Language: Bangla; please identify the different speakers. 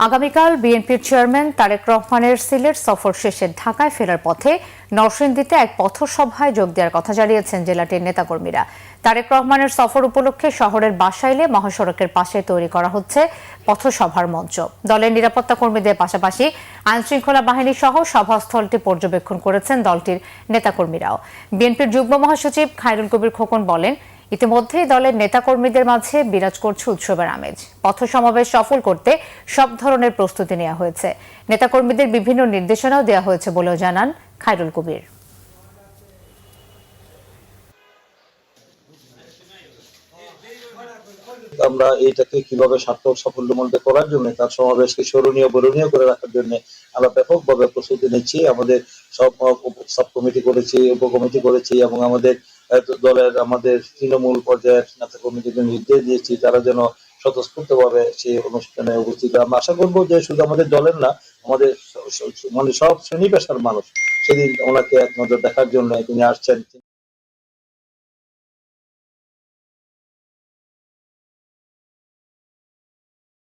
Speaker 1: আগামীকাল বিএনপির চেয়ারম্যান তারেক রহমানের সিলেট সফর শেষে ঢাকায় ফেরার পথে নরসিংদীতে এক পথসভায় যোগ দেওয়ার কথা জানিয়েছেন জেলাটির নেতাকর্মীরা। তারেক রহমানের সফর উপলক্ষে শহরের বাসাইলে মহাসড়কের পাশে তৈরি করা হচ্ছে পথসভার মঞ্চ। দলের নিরাপত্তা কর্মীদের পাশাপাশি আইনশৃঙ্খলা বাহিনী সহ সভাস্থলটি পর্যবেক্ষণ করেছেন দলটির নেতাকর্মীরাও। বিএনপির যুগ্ম মহাসচিব খায়রুল কবির খোকন বলেন, ইতিমধ্যেই দলের নেতাকর্মীদের মাঝে বিরাজ করছে উৎসবের আমেজ। পথ সমাবেশ সফল করতে সব ধরনের প্রস্তুতি নেওয়া হয়েছে। নেতাকর্মীদের বিভিন্ন নির্দেশনাও দেওয়া হয়েছে বলেও জানান খায়রুল কবির।
Speaker 2: আমরা এইটাকে কিভাবে সার্থক সাফল্যমণ্ডিত করার জন্য, তার সমাবেশকে স্মরণীয় বরণীয় করে রাখার জন্য আমরা ব্যাপকভাবে প্রস্তুতি নিচ্ছি। আমাদের সব সাব কমিটি করেছি, উপকমিটি করেছি এবং আমাদের আমাদের তৃণমূল পর্যায়ের নেতা কমিটিকে নির্দেশ দিয়েছি তারা যেন স্বতঃস্ফূর্তভাবে সেই অনুষ্ঠানে উপস্থিত। আমরা আশা করবো যে শুধু আমাদের দলের না, আমাদের মানে সব শ্রেণী পেশার মানুষ সেদিন ওনাকে এক নজর দেখার জন্য তিনি আসছেন।